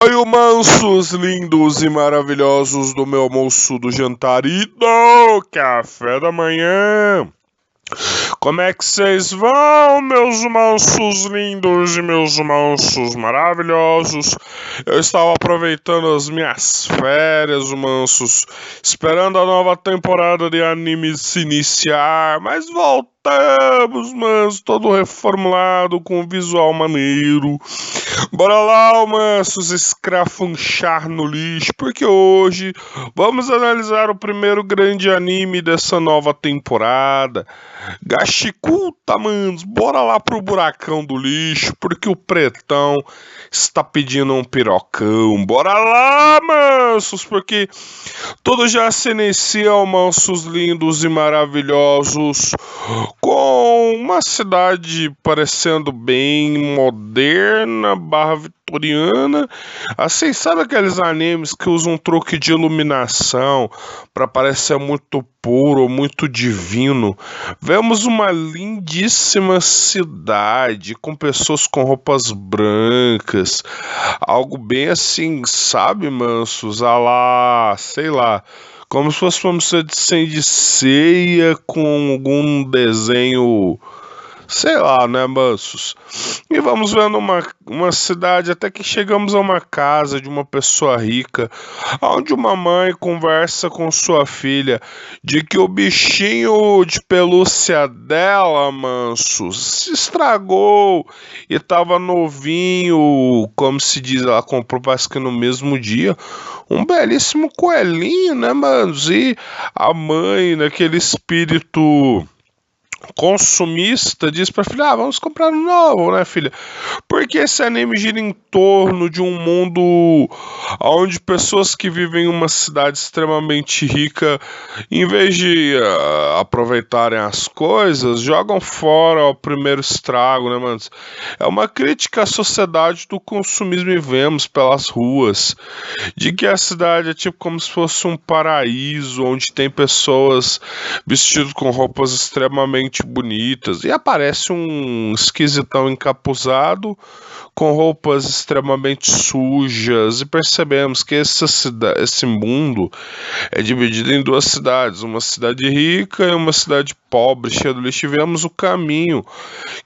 Oi, mansos, lindos e maravilhosos do meu almoço, do jantar e do café da manhã. Como é que vocês vão, meus mansos lindos e meus mansos maravilhosos? Eu estava aproveitando as minhas férias, mansos, esperando a nova temporada de anime se iniciar, mas voltamos, mansos, todo reformulado, com um visual maneiro. Bora lá, mansos, escrafunchar no lixo, porque hoje vamos analisar o primeiro grande anime dessa nova temporada. Gashikuta, manos, bora lá pro buracão do lixo, porque o pretão está pedindo um pirocão. Bora lá, mansos, porque tudo já se inicia, mansos lindos e maravilhosos, com uma cidade parecendo bem moderna, barra vitoriana. Assim, sabe aqueles animes que usam um truque de iluminação para parecer muito puro, muito divino? Vemos uma lindíssima cidade com pessoas com roupas brancas, algo bem assim, sabe, mansos? Ah lá, sei lá, como se fosse uma missa de ceia com algum desenho, sei lá, né, mansos? E vamos vendo uma cidade até que chegamos a uma casa de uma pessoa rica, onde uma mãe conversa com sua filha de que o bichinho de pelúcia dela, mansos, se estragou e estava novinho, como se diz, ela comprou, parece que no mesmo dia, um belíssimo coelhinho, né, manos? E a mãe, naquele espírito consumista, diz pra filha: vamos comprar um novo, né, filha? Porque esse anime gira em torno de um mundo onde pessoas que vivem em uma cidade extremamente rica, em vez de aproveitarem as coisas, jogam fora o primeiro estrago, né, mano? É uma crítica à sociedade do consumismo, e vemos pelas ruas de que a cidade é tipo como se fosse um paraíso onde tem pessoas vestidas com roupas extremamente bonitas, e aparece um esquisitão encapuzado com roupas extremamente sujas, e percebemos que esse mundo é dividido em duas cidades, uma cidade rica e uma cidade pobre, cheia de lixo. E vemos o caminho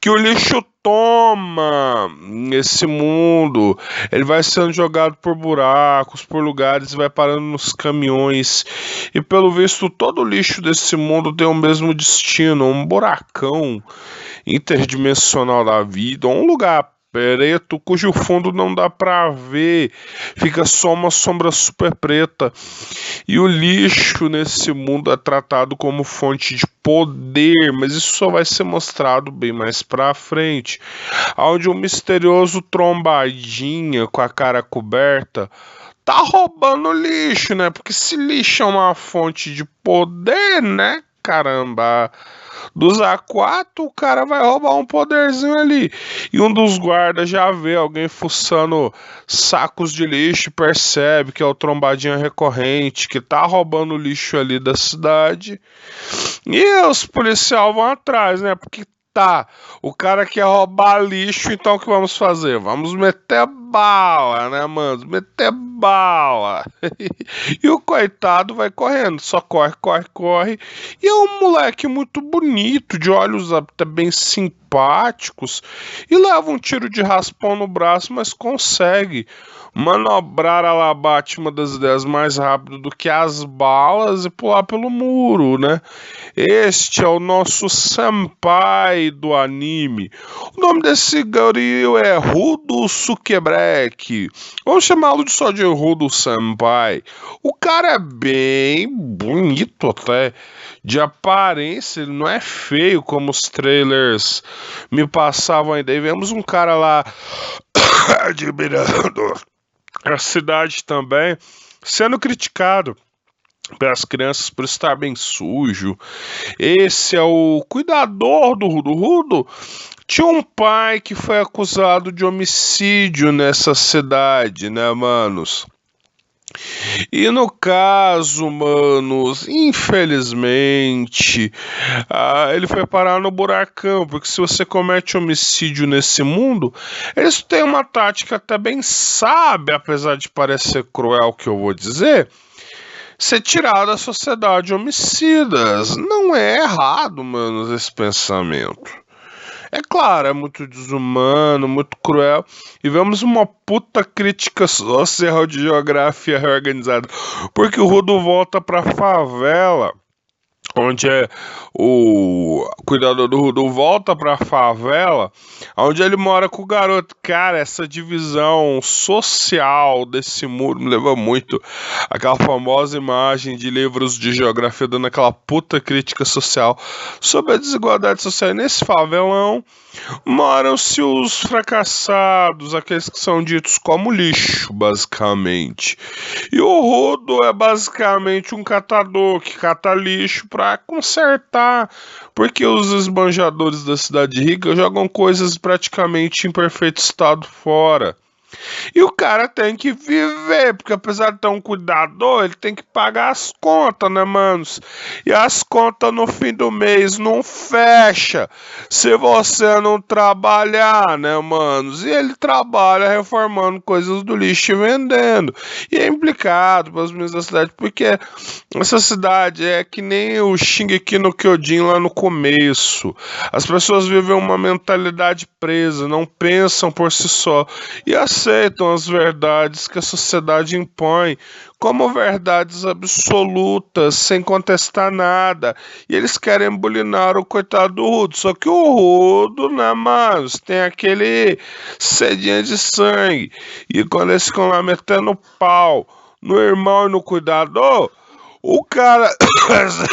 que o lixo toma nesse mundo. Ele vai sendo jogado por buracos, por lugares, vai parando nos caminhões, e pelo visto todo o lixo desse mundo tem o mesmo destino, um buracão interdimensional da vida, um lugar preto cujo fundo não dá pra ver, fica só uma sombra super preta. E o lixo nesse mundo é tratado como fonte de poder, mas isso só vai ser mostrado bem mais pra frente, onde um misterioso trombadinha com a cara coberta tá roubando lixo, né? Porque se lixo é uma fonte de poder, né? Caramba, dos A4, o cara vai roubar um poderzinho ali. E um dos guardas já vê alguém fuçando sacos de lixo e percebe que é o trombadinha recorrente que tá roubando o lixo ali da cidade. E os policiais vão atrás, né? Porque tá, o cara quer roubar lixo, então o que vamos fazer? Vamos meter bala, né, mano? Meter bala. E o coitado vai correndo, só corre, corre, corre. E é um moleque muito bonito, de olhos até bem simpáticos, e leva um tiro de raspão no braço, mas consegue manobrar a la Batman das ideias mais rápido do que as balas e pular pelo muro, né? Este é o nosso senpai do anime. O nome desse goril é Rudo Sukebrek. Vamos chamá-lo de só de Rudo Senpai. O cara é bem bonito até, de aparência, ele não é feio como os trailers me passavam ainda. E vemos um cara lá admirando a cidade também, sendo criticado pelas crianças por estar bem sujo. Esse é o cuidador do Rudo. Rudo tinha um pai que foi acusado de homicídio nessa cidade, né, manos? E no caso, manos, infelizmente, ele foi parar no buracão, porque se você comete homicídio nesse mundo, eles têm uma tática até bem sábia, apesar de parecer cruel o que eu vou dizer, ser tirado da sociedade homicidas. Não é errado, manos, esse pensamento. É claro, é muito desumano, muito cruel. E vemos uma puta crítica social de geografia reorganizada. Porque o Rudo volta pra favela, onde o cuidador do Rudo volta pra favela, onde ele mora com o garoto. Cara, essa divisão social desse muro me leva muito aquela famosa imagem de livros de geografia dando aquela puta crítica social sobre a desigualdade social. E nesse favelão moram-se os fracassados, aqueles que são ditos como lixo, basicamente. E o Rodo é basicamente um catador que cata lixo para consertar, porque os esbanjadores da cidade rica jogam coisas praticamente em perfeito estado fora. E o cara tem que viver, porque apesar de ter um cuidador, ele tem que pagar as contas, né, manos? E as contas no fim do mês não fecha se você não trabalhar, né, manos? E ele trabalha reformando coisas do lixo e vendendo. E é implicado pelos meninos da cidade, porque essa cidade é que nem o Shingeki no Kyojin lá no começo. As pessoas vivem uma mentalidade presa, não pensam por si só e aceitam as verdades que a sociedade impõe como verdades absolutas, sem contestar nada. E eles querem bulinar o coitado do Rudo. Só que o Rudo, né, mas tem aquele sedinha de sangue. E quando eles ficam lá metendo pau no irmão e no cuidador, o cara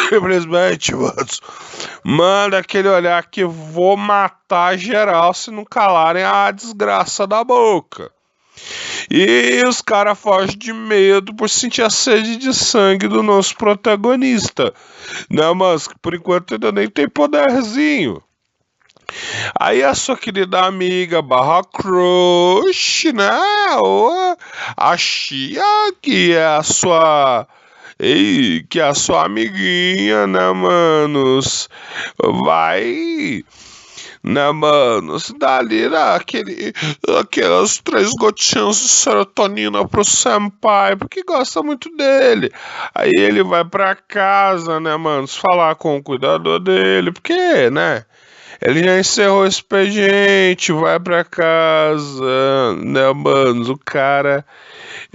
simplesmente, manda aquele olhar que vou matar geral se não calarem a desgraça da boca. E os caras fogem de medo por sentir a sede de sangue do nosso protagonista. Né, mas que por enquanto ainda nem tem poderzinho. Aí a sua querida amiga barra crush, né? Ou a Chia, que é a sua. Ei, que é a sua amiguinha, né, manos? Vai, né, manos? Dali, né, aquelas 3 gotinhas de serotonina pro senpai, porque gosta muito dele. Aí ele vai pra casa, né, manos? Falar com o cuidador dele, porque, né? Ele já encerrou o expediente, vai pra casa, né, manos? O cara.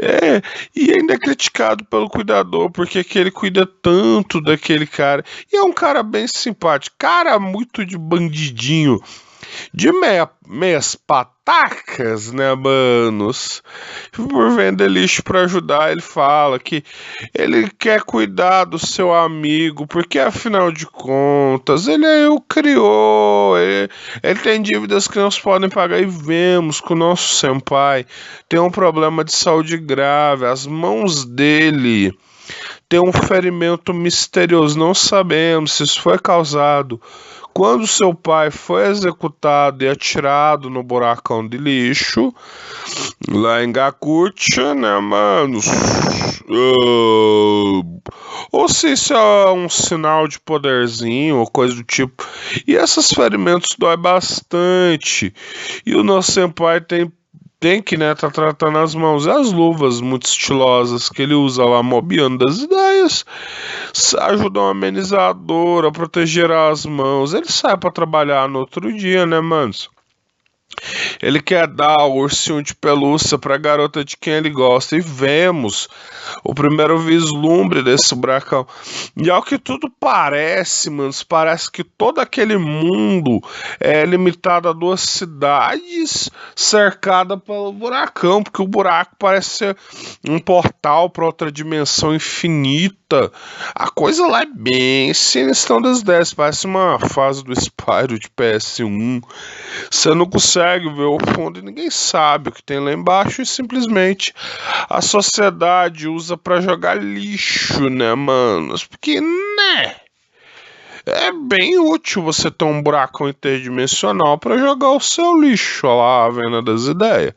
É, e ainda é criticado pelo cuidador, porque que ele cuida tanto daquele cara. E é um cara bem simpático, cara muito de bandidinho, de meias patacas, né, manos? Por vender lixo pra ajudar, ele fala que ele quer cuidar do seu amigo, porque afinal de contas, ele o criou, ele tem dívidas que não se podem pagar e vemos que o nosso senpai tem um problema de saúde grave, as mãos dele tem um ferimento misterioso, não sabemos se isso foi causado quando seu pai foi executado e atirado no buracão de lixo, lá em Gakutia, né, mano? Ou se isso é um sinal de poderzinho ou coisa do tipo. E esses ferimentos dói bastante. E o nosso senpai tem que, né, tá tratando as mãos e as luvas muito estilosas que ele usa lá, mobiando das ideias, ajudam a amenizar a dor, a proteger as mãos. Ele sai pra trabalhar no outro dia, né, manos? Ele quer dar o ursinho de pelúcia pra garota de quem ele gosta. E vemos o primeiro vislumbre desse buracão. E ao que tudo parece, manos, parece que todo aquele mundo é limitado a 2 cidades cercada pelo buracão. Porque o buraco parece ser um portal para outra dimensão infinita. A coisa lá é bem sinistrão das 10. Parece uma fase do Spyro de PS1. Você não consegue ver o fundo e ninguém sabe o que tem lá embaixo e simplesmente a sociedade usa pra jogar lixo, né, manos? Porque, né? é bem útil você ter um buracão interdimensional para jogar o seu lixo lá, a venda das ideias.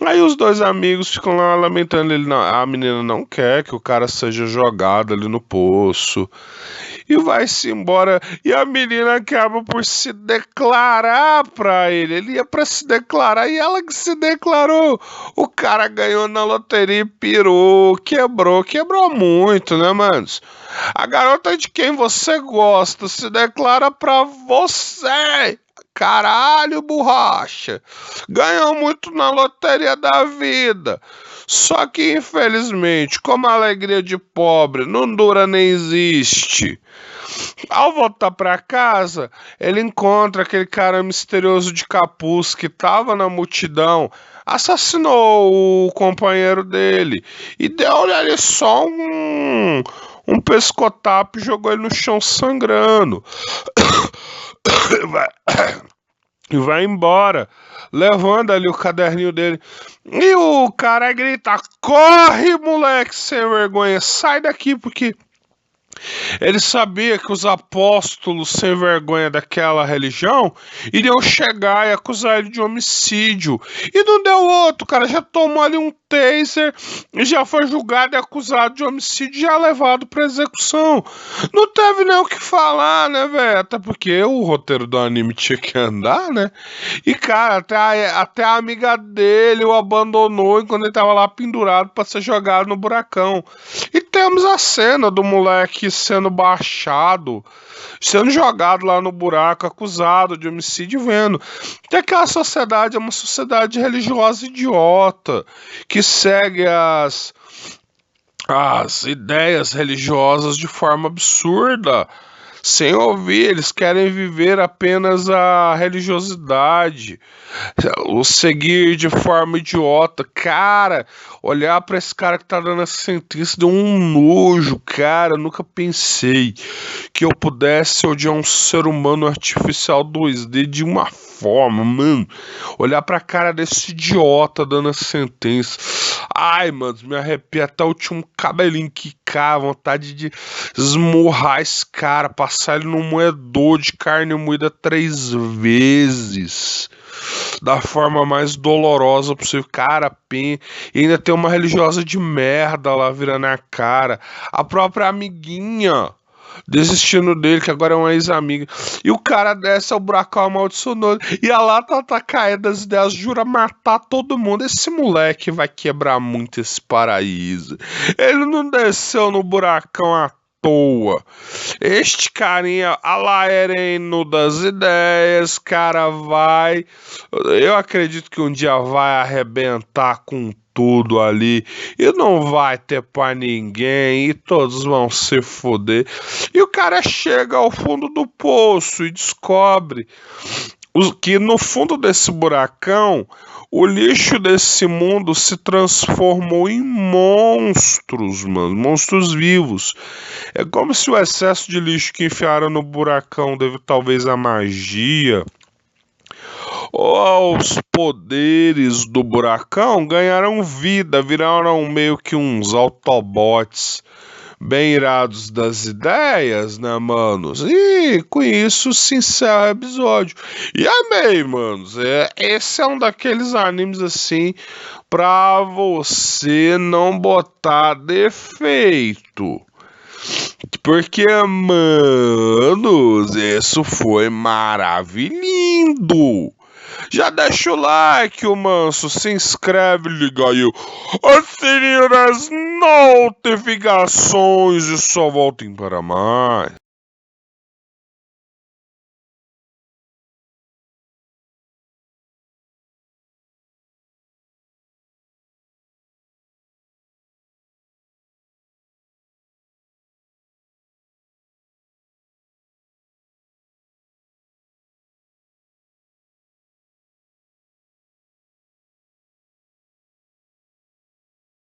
Aí os dois amigos ficam lá lamentando, a menina não quer que o cara seja jogado ali no poço. E vai-se embora. E a menina acaba por se declarar pra ele. Ele ia pra se declarar e ela que se declarou. O cara ganhou na loteria e pirou, quebrou muito, né, manos? A garota de quem você gosta se declara pra você. Caralho, borracha. Ganhou muito na loteria da vida. Só que, infelizmente, como a alegria de pobre não dura nem existe. Ao voltar pra casa, ele encontra aquele cara misterioso de capuz que tava na multidão, assassinou o companheiro dele e deu-lhe ali só um pescotapo e jogou ele no chão sangrando. E vai embora, levando ali o caderninho dele. E o cara grita: corre, moleque sem vergonha, sai daqui, porque ele sabia que os apóstolos sem vergonha daquela religião iriam chegar e acusar ele de homicídio. E não deu outro, cara. Já tomou ali um taser e já foi julgado e acusado de homicídio e já levado pra execução. Não teve nem o que falar, né, velho? Até porque o roteiro do anime tinha que andar, né? E, cara, até a amiga dele o abandonou enquanto ele tava lá pendurado pra ser jogado no buracão. E temos a cena do moleque sendo baixado, sendo jogado lá no buraco, acusado de homicídio, vendo que aquela sociedade é uma sociedade religiosa idiota, que segue as ideias religiosas de forma absurda, sem ouvir. Eles querem viver apenas a religiosidade, o seguir de forma idiota. Cara, olhar pra esse cara que tá dando essa sentença deu um nojo, cara. Eu nunca pensei que eu pudesse odiar um ser humano artificial 2D de uma forma, mano. Olhar pra cara desse idiota dando essa sentença. Ai, mano, me arrepia até o último cabelinho quicar, vontade de esmurrar esse cara, passar ele num moedor de carne moída 3 vezes, da forma mais dolorosa possível. Cara, e ainda tem uma religiosa de merda lá virando a cara, a própria amiguinha desistindo dele, que agora é uma ex-amiga. E o cara desce ao buracão amaldiçoando e a lata tá caída das ideias, jura matar todo mundo. Esse moleque vai quebrar muito esse paraíso. Ele não desceu no buracão à toa. Este carinha alaereno das ideias, cara, vai. Eu acredito que um dia vai arrebentar com tudo ali e não vai ter pra ninguém e todos vão se foder. E o cara chega ao fundo do poço e descobre que no fundo desse buracão o lixo desse mundo se transformou em monstros, mano, monstros vivos. É como se o excesso de lixo que enfiaram no buracão devido talvez à magia ou aos poderes do buracão ganharam vida, viraram meio que uns Autobots bem irados das ideias, né, manos? E com isso se encerra o episódio. E amei, manos. Esse é um daqueles animes assim pra você não botar defeito. Porque, manos, isso foi maravilhoso. Já deixa o like, o manso, se inscreve, liga aí o sininho das notificações e só voltem para mais.